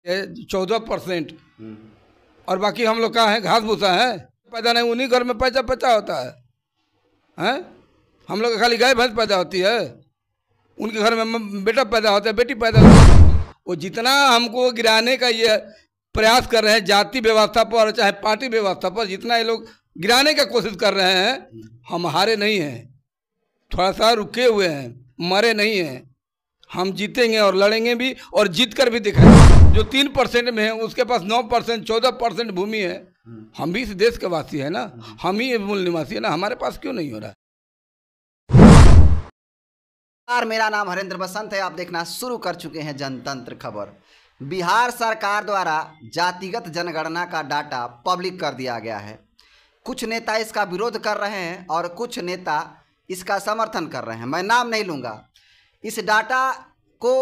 14%। और बाकी हम लोग का है घास भूसा है, पैदा नहीं, उन्हीं घर में पैसा पैसा होता है हैं? हम लोग का खाली गाय भैंस पैदा होती है, उनके घर में बेटा पैदा होता है, बेटी पैदा होती है। वो जितना हमको गिराने का ये प्रयास कर रहे हैं जाति व्यवस्था पर चाहे पार्टी व्यवस्था पर, जितना ये लोग गिराने का कोशिश कर रहे हैं, हम हारे नहीं हैं, थोड़ा सा रुके हुए हैं, मरे नहीं हैं। हम जीतेंगे और लड़ेंगे भी और जीत कर भी दिखाएंगे। जो 3% में है उसके पास 9% 14% भूमि है। हम भी इस देश के वासी है ना, हम ही मूल निवासी है ना, हमारे पास क्यों नहीं हो रहा? मेरा नाम हरेंद्र बसंत है। आप देखना शुरू कर चुके हैं जनतंत्र खबर। बिहार सरकार द्वारा जातिगत जनगणना का डाटा पब्लिक कर दिया गया है। कुछ नेता इसका विरोध कर रहे हैं और कुछ नेता इसका समर्थन कर रहे हैं। मैं नाम नहीं लूँगा। इस डाटा को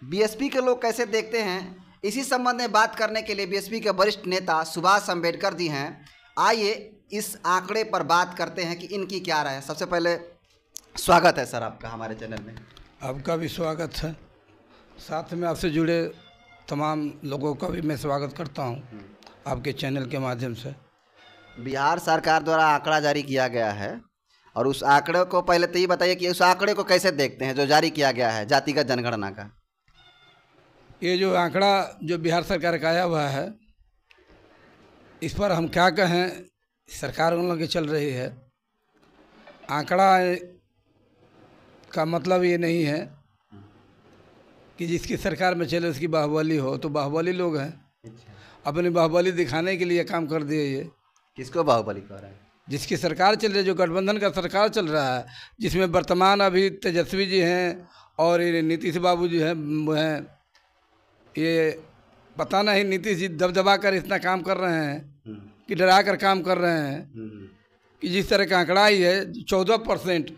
बीएसपी के लोग कैसे देखते हैं, इसी संबंध में बात करने के लिए बीएसपी के वरिष्ठ नेता सुभाष अम्बेडकर जी हैं। आइए इस आंकड़े पर बात करते हैं कि इनकी क्या राय है। सबसे पहले स्वागत है सर आपका हमारे चैनल में। आपका भी स्वागत है, साथ में आपसे जुड़े तमाम लोगों का भी मैं स्वागत करता हूं आपके चैनल के माध्यम से। बिहार सरकार द्वारा आंकड़ा जारी किया गया है और उस आंकड़े को पहले तो ये बताइए कि उस आंकड़े को कैसे देखते हैं जो जारी किया गया है जातिगत जनगणना का। ये जो आंकड़ा जो बिहार सरकार का आया हुआ है, इस पर हम क्या कहें, सरकार उन लोगों की चल रही है। आंकड़ा का मतलब ये नहीं है कि जिसकी सरकार में चले उसकी बाहुबली हो, तो बाहुबली लोग हैं, अपनी बाहुबली दिखाने के लिए काम कर दिए। ये किसको बाहुबली कह रहा है? जिसकी सरकार चल रही है, जो गठबंधन का सरकार चल रहा है, जिसमें वर्तमान अभी तेजस्वी जी हैं और ये नीतीश बाबू जी हैं, वो हैं, ये पता नहीं नीतीश जी दबदबा कर इतना काम कर रहे हैं कि डरा कर काम कर रहे हैं कि जिस तरह का आंकड़ा ही है 14%।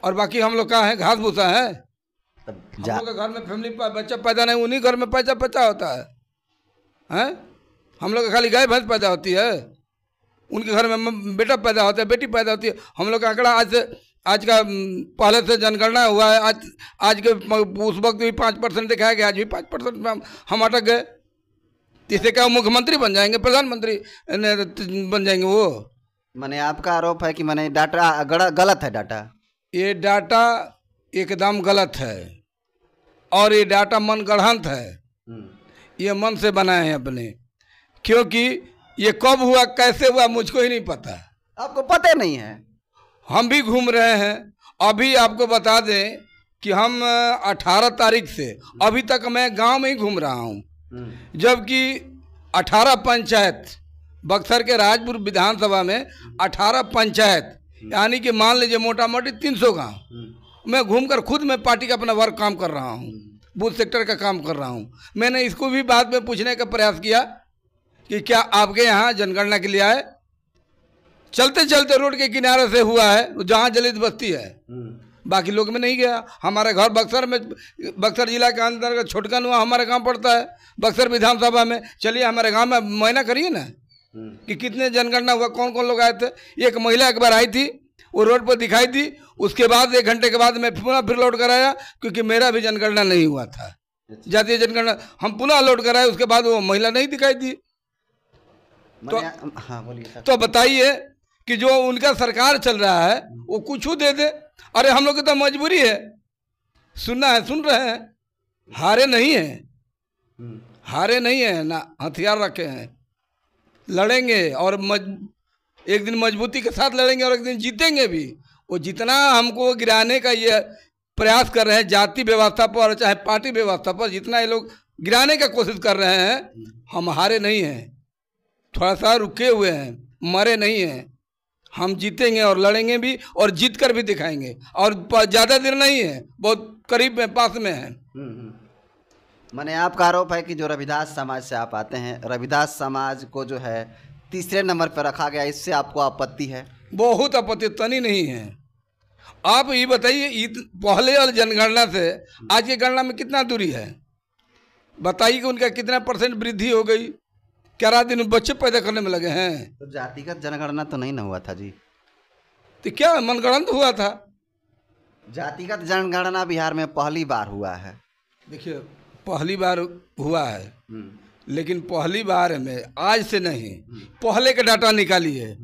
और बाकी हम लोग का है घास भूसा है। हम लोग के घर में फैमिली बच्चा पैदा नहीं, उन्हीं घर में पैसा पैसा होता है हैं? हम लोग का खाली गाय भैंस पैदा होती है, उनके घर में बेटा पैदा होता है, बेटी पैदा होती है। हम लोग का आंकड़ा आज का पहले से जनगणना हुआ है, आज के उस वक्त भी 5% दिखाया गया, आज भी 5% में हम अटक गए। इससे क्या मुख्यमंत्री बन जाएंगे, प्रधानमंत्री बन जाएंगे वो? मैंने आपका आरोप है कि मैंने डाटा गलत है। डाटा ये डाटा एकदम गलत है और ये डाटा मनगढ़ंत है। ये मन से बनाए हैं अपने, क्योंकि ये कब हुआ कैसे हुआ मुझको ही नहीं पता। आपको पता नहीं है? हम भी घूम रहे हैं। अभी आपको बता दें कि हम 18 तारीख से अभी तक मैं गांव में ही घूम रहा हूं, जबकि 18 पंचायत बक्सर के राजपुर विधानसभा में 18 पंचायत, यानी कि मान लीजिए मोटा मोटी 300 गाँव मैं घूमकर खुद मैं पार्टी का अपना वर्क काम कर रहा हूँ, बूथ सेक्टर का काम कर रहा हूँ। मैंने इसको भी बाद में पूछने का प्रयास किया कि क्या आपके यहाँ जनगणना के लिए आए? चलते चलते रोड के किनारे से हुआ है, जहाँ दलित बस्ती है, बाकी लोग में नहीं गया। हमारे घर बक्सर में, बक्सर जिला के अंदर छोटका नुआ हमारे गांव पड़ता है, बक्सर विधानसभा में। चलिए हमारे गांव में मुआयना करिए ना कि कितने जनगणना हुआ, कौन कौन लोग आए थे। एक महिला एक बार आई थी, वो रोड पर दिखाई दी, उसके बाद 1 घंटे के बाद मैं पुनः फिर लौट कर आया, क्योंकि मेरा भी जनगणना नहीं हुआ था, जातीय जनगणना। हम पुनः लौट कर आए, उसके बाद वो महिला नहीं दिखाई दी। तो हाँ बोलिए। तो बताइए कि जो उनका सरकार चल रहा है वो कुछ दे दे। अरे हम लोग की तो मजबूरी है, सुनना है, सुन रहे हैं। हारे नहीं हैं, हारे नहीं हैं ना, हथियार रखे हैं, लड़ेंगे और एक दिन मजबूती के साथ लड़ेंगे और एक दिन जीतेंगे भी। वो जितना हमको गिराने का ये प्रयास कर रहे हैं जाति व्यवस्था पर चाहे पार्टी व्यवस्था पर, जितना ये लोग गिराने का कोशिश कर रहे हैं, हम हारे नहीं हैं, थोड़ा सा रुके हुए हैं, मरे नहीं हैं। हम जीतेंगे और लड़ेंगे भी और जीत कर भी दिखाएंगे। और ज़्यादा देर नहीं है, बहुत करीब में, पास में है। मैंने आपका आरोप है कि जो रविदास समाज से आप आते हैं, रविदास समाज को जो है 3रे नंबर पर रखा गया, इससे आपको आपत्ति है? बहुत आपत्ति, तनी नहीं है। आप ये बताइए, पहले वाली जनगणना से आज की गणना में कितना दूरी है? बताइए कि उनका कितना % वृद्धि हो गई, क्या रात दिन बच्चे पैदा करने में लगे हैं? तो जातिगत जनगणना तो नहीं ना हुआ था जी? तो क्या मनगढ़ंत हुआ था? जातिगत जनगणना बिहार में पहली बार हुआ है। देखिए, पहली बार हुआ है, लेकिन पहली बार में आज से नहीं, पहले का डाटा निकालिए,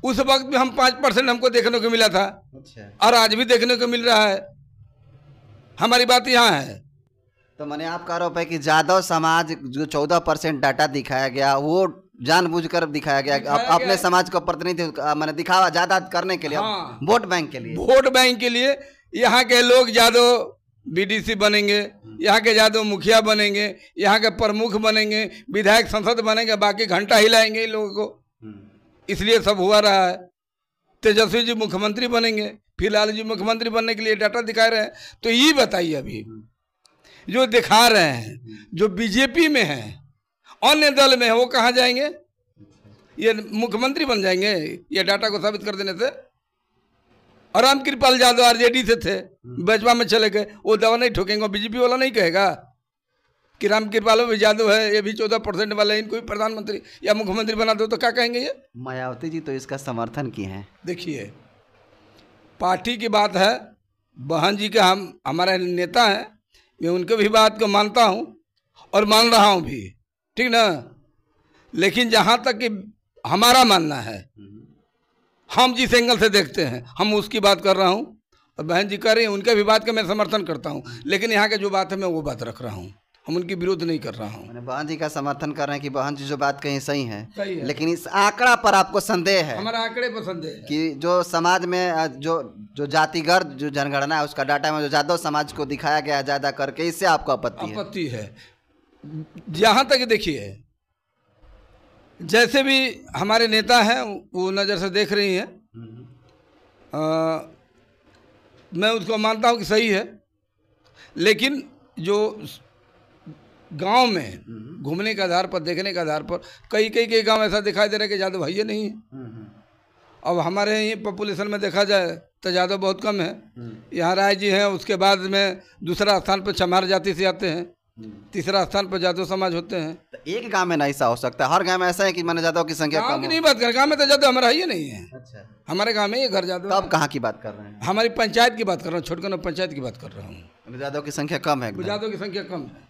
उस वक्त भी हम 5% हमको देखने को मिला था। अच्छा। और आज भी देखने को मिल रहा है। हमारी बात यहाँ है। तो मैंने आपका आरोप है कि यादव समाज जो 14% डाटा दिखाया गया वो जानबूझकर दिखाया गया, अपने समाज को प्रतिनिधि मैंने दिखावा ज्यादा करने के लिए, हाँ। वोट बैंक के लिए, वोट बैंक के लिए यहाँ के लोग यादव बीडीसी बनेंगे, यहाँ के यादव मुखिया बनेंगे, यहाँ के प्रमुख बनेंगे, विधायक संसद बनेंगे, बाकी घंटा हिलाएंगे इन लोगों को। इसलिए सब हुआ रहा है। तेजस्वी जी मुख्यमंत्री बनेंगे, फिलहाल जी मुख्यमंत्री बनने के लिए डाटा दिखा रहे हैं। तो ये बताइए, अभी जो दिखा रहे हैं, जो बीजेपी में है, अन्य दल में है, वो कहाँ जाएंगे? ये मुख्यमंत्री बन जाएंगे ये डाटा को साबित कर देने से? और राम कृपाल यादव आरजेडी से थे, भाजपा में चले गए, वो दवा नहीं ठोकेंगे। बीजेपी वाला नहीं कहेगा कि राम कृपाल यादव है, ये भी 14% वाले, इनको भी प्रधानमंत्री या मुख्यमंत्री बना दो, तो क्या कहेंगे? ये मायावती जी तो इसका समर्थन किए हैं। देखिए, पार्टी की बात है, बहन जी के हमारे नेता हैं, मैं उनके भी बात को मानता हूँ और मान रहा हूँ भी, ठीक ना। लेकिन जहाँ तक कि हमारा मानना है, हम जिस एंगल से देखते हैं, हम उसकी बात कर रहा हूँ, और बहन जी कर रही हैं, उनके भी बात का मैं समर्थन करता हूँ। लेकिन यहाँ के जो बात है मैं वो बात रख रहा हूँ, हम उनकी विरोध नहीं कर रहा हूँ। मैंने बहन जी का समर्थन कर रहे हैं कि बहन जी जो बात कही सही है, सही है। लेकिन इस आंकड़ा पर आपको संदेह है? हमारा आंकड़े पसंद है कि जो समाज में जो जातिगत जो जनगणना है उसका डाटा में जो यादव समाज को दिखाया गया ज्यादा करके, इससे आपको आपत्ति है? जहाँ तक देखिए, जैसे भी हमारे नेता हैं वो नज़र से देख रही हैं, मैं उसको मानता हूँ कि सही है। लेकिन जो गांव में घूमने के आधार पर, देखने के आधार पर, कई गांव ऐसा दिखाई दे रहा है कि यादव भाई नहीं है। अब हमारे यहीं पॉपुलेशन में देखा जाए तो यादव बहुत कम है। यहाँ राय जी हैं, उसके बाद में दूसरा स्थान पर चमार जाति से आते हैं, तीसरा स्थान पर यादव समाज होते हैं। तो एक गांव में नहीं ऐसा हो सकता, हर गांव में ऐसा है कि मैंने यादव की संख्या गांव कम की हो। नहीं बात कर, गांव में तो यादव हमारा ही नहीं है। अच्छा। हमारे गांव में ये घर यादव। तो आप कहाँ की बात कर रहे हैं? हमारी पंचायत की बात कर रहा हूँ, छोटकन पंचायत की बात कर रहा हूँ। यादव की संख्या कम है? यादव की संख्या कम है।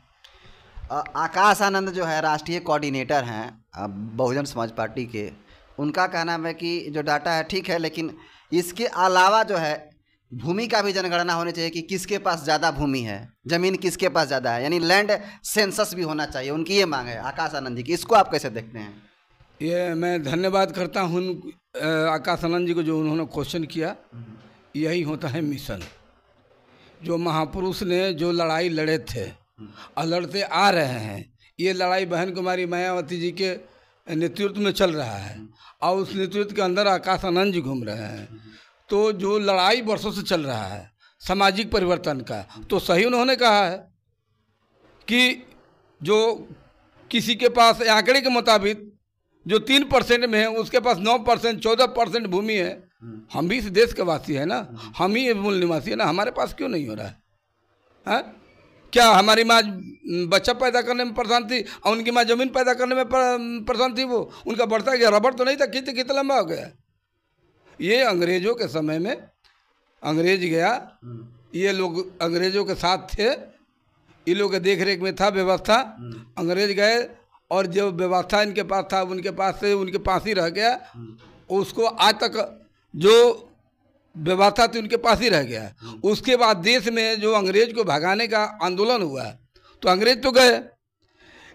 आकाश आनंद जो है राष्ट्रीय कोऑर्डिनेटर हैं बहुजन समाज पार्टी के, उनका कहना है कि जो डाटा है ठीक है, लेकिन इसके अलावा जो है भूमि का भी जनगणना होनी चाहिए कि किसके पास ज़्यादा भूमि है, ज़मीन किसके पास ज़्यादा है, यानी लैंड सेंसस भी होना चाहिए। उनकी ये मांग है आकाश आनंद जी की, इसको आप कैसे देखते हैं? ये मैं धन्यवाद करता हूँ आकाश आनंद जी को, जो उन्होंने क्वेश्चन किया। यही होता है मिशन। जो महापुरुष ने जो लड़ाई लड़े थे और लड़ते आ रहे हैं, ये लड़ाई बहन कुमारी मायावती जी के नेतृत्व में चल रहा है, और उस नेतृत्व के अंदर आकाश आनंद जी घूम रहे हैं। तो जो लड़ाई वर्षों से चल रहा है सामाजिक परिवर्तन का, तो सही उन्होंने कहा है कि जो किसी के पास आंकड़े के मुताबिक जो 3% में है, उसके पास 9%, 14% भूमि है। हम भी इस देश के वासी है ना, हम ही मूल निवासी है ना, हमारे पास क्यों नहीं हो रहा है? क्या हमारी माँ बच्चा पैदा करने में परेशान थी और उनकी माँ जमीन पैदा करने में परेशान थी? वो उनका बढ़ता गया, रबड़ तो नहीं था, खींचते खींचते लंबा हो गया। ये अंग्रेजों के समय में अंग्रेज गया, ये लोग अंग्रेजों के साथ थे, ये लोग के देख रेख में था व्यवस्था। अंग्रेज गए और जो व्यवस्था इनके पास था उनके पास से उनके पास ही रह गया। उसको आज तक जो व्यवस्था थी उनके पास ही रह गया। उसके बाद देश में जो अंग्रेज को भगाने का आंदोलन हुआ तो अंग्रेज तो गए,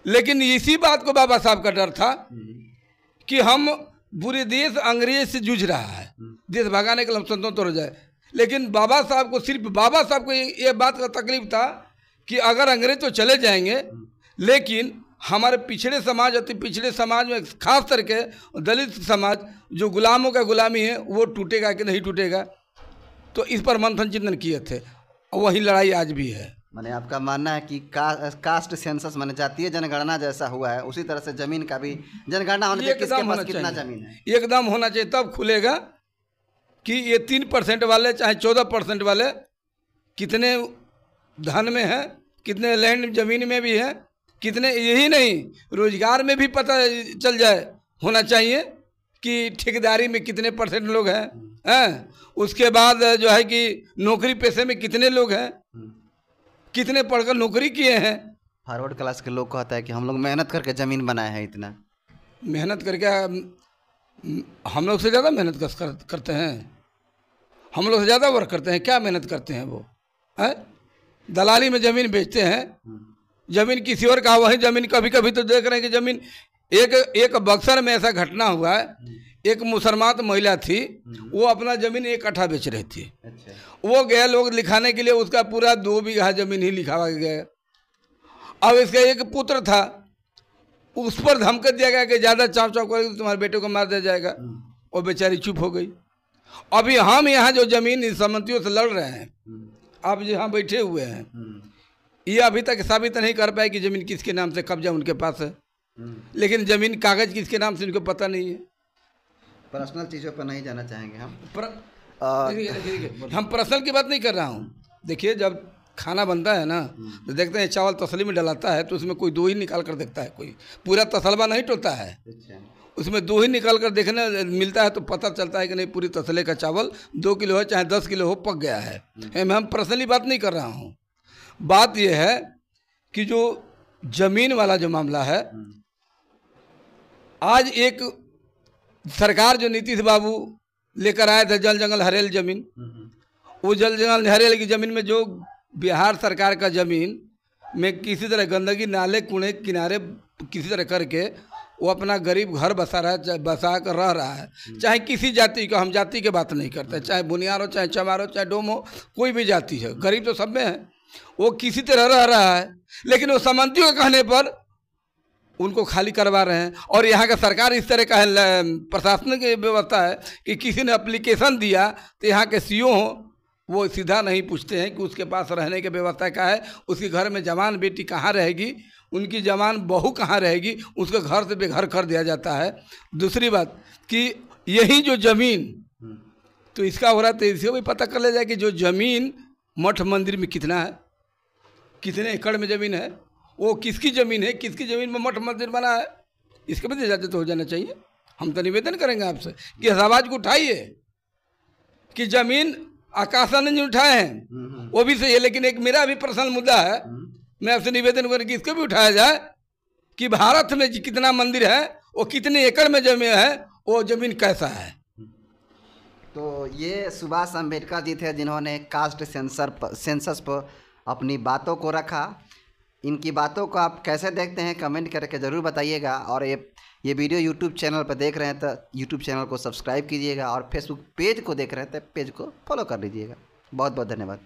लेकिन इसी बात को बाबा साहब का डर था कि हम पूरे देश अंग्रेज से जूझ रहा है, देश भगाने के लिए हम स्वतंत्र हो जाए। लेकिन बाबा साहब को, सिर्फ बाबा साहब को ये बात का तकलीफ था कि अगर अंग्रेज तो चले जाएंगे, लेकिन हमारे पिछड़े समाज, अति पिछड़े समाज में खास करके दलित समाज जो गुलामों का गुलामी है, वो टूटेगा कि नहीं टूटेगा। तो इस पर मंथन चिंतन किए थे, और वही लड़ाई आज भी है। माने आपका मानना है कि कास्ट सेंसस माने जातीय जनगणना जैसा हुआ है, उसी तरह से जमीन का भी जनगणना होना चाहिए, किसके पास कितना जमीन है एकदम होना चाहिए। तब खुलेगा कि ये 3% वाले चाहे 14% वाले कितने धन में है, कितने लैंड जमीन में भी है, कितने, यही नहीं रोजगार में भी पता चल जाए। होना चाहिए कि ठेकेदारी में कितने % लोग हैं, उसके बाद जो है कि नौकरी पेशे में कितने लोग हैं, कितने पढ़कर नौकरी किए हैं, फॉरवर्ड क्लास के लोग कहता है कि हम लोग मेहनत करके ज़मीन बनाए हैं इतना। मेहनत करके हम लोग से ज़्यादा मेहनत करते हैं, हम लोग से ज़्यादा वर्क करते हैं। क्या मेहनत करते हैं वो है? दलाली में ज़मीन बेचते हैं, ज़मीन किसी और का, वही ज़मीन कभी कभी तो देख रहे हैं कि ज़मीन एक बक्सर में ऐसा घटना हुआ है, एक मुसलमान महिला थी, वो अपना ज़मीन 1 कट्ठा बेच रही थी। वो गए लोग लिखाने के लिए, उसका पूरा 2 बीघा ज़मीन ही लिखा गया। अब इसका एक पुत्र था, उस पर धमकी दिया गया कि ज़्यादा चाव चाव करेगी तो तुम्हारे बेटे को मार दिया जाएगा। वो बेचारी चुप हो गई। अभी हम यहाँ जो ज़मीन सहमतियों से लड़ रहे हैं, आप यहाँ बैठे हुए हैं, ये अभी तक साबित नहीं कर पाए कि ज़मीन किसके नाम से कब्जा उनके पास है, लेकिन ज़मीन कागज़ किसके नाम से उनको पता नहीं है। पर्सनल चीज़ों पर नहीं जाना चाहेंगे हम। हम पर्सनल की बात नहीं कर रहा हूँ। देखिए, जब खाना बनता है ना तो देखते हैं चावल तसली में डलाता है तो उसमें कोई 2 ही निकाल कर देखता है, कोई पूरा तसलबा नहीं टोता है। उसमें 2 ही निकाल कर देखने मिलता है तो पता चलता है कि नहीं पूरी तसले का चावल 2 किलो है चाहे 10 किलो हो, पक गया है। मैं हम पर्सनली बात नहीं कर रहा हूँ। बात यह है कि जो ज़मीन वाला जो मामला है, आज एक सरकार जो नीतीश बाबू लेकर आए थे जल जंगल हरेल ज़मीन, वो जल जंगल हरेल की ज़मीन में जो बिहार सरकार का ज़मीन में किसी तरह गंदगी, नाले कूड़े किनारे किसी तरह करके वो अपना गरीब घर बसा कर रह रहा है। चाहे किसी जाति का, हम जाति की बात नहीं करते, चाहे बुनियार हो, चाहे चमार हो, चाहे डोम हो, कोई भी जाति है, गरीब तो सब में है। वो किसी तरह रह रहा है, लेकिन वो सामंतियों के कहने पर उनको खाली करवा रहे हैं। और यहाँ का सरकार इस तरह का है, प्रशासन की व्यवस्था है कि किसी ने एप्लीकेशन दिया तो यहाँ के सीओ हो, वो सीधा नहीं पूछते हैं कि उसके पास रहने की व्यवस्था क्या है, उसके घर में जवान बेटी कहाँ रहेगी, उनकी जवान बहू कहाँ रहेगी, उसको घर से बेघर कर दिया जाता है। दूसरी बात कि यही जो ज़मीन तो इसका हो रहा है, तो इसको भी पता कर लिया जाए कि जो ज़मीन मठ मंदिर में कितना है, कितने एकड़ में ज़मीन है, वो किसकी ज़मीन है, किसकी ज़मीन में मठ मंदिर बना है, इसके भी इजाज़त हो जाना चाहिए। हम तो निवेदन करेंगे आपसे कि इस आवाज़ को उठाइए कि ज़मीन आकाशानंद उठाए हैं वो भी सही है, लेकिन एक मेरा भी पर्सनल मुद्दा है, मैं आपसे निवेदन करूँ कि इसको भी उठाया जाए कि भारत में कितना मंदिर है, वो कितने एकड़ में जमीन है, वो ज़मीन कैसा है। तो ये सुभाष अम्बेडकर जी थे जिन्होंने कास्ट सेंसस पर अपनी बातों को रखा। इनकी बातों को आप कैसे देखते हैं कमेंट करके ज़रूर बताइएगा। और ये वीडियो यूट्यूब चैनल पर देख रहे हैं तो यूट्यूब चैनल को सब्सक्राइब कीजिएगा, और फेसबुक पेज को देख रहे हैं तो पेज को फॉलो कर लीजिएगा। बहुत बहुत धन्यवाद।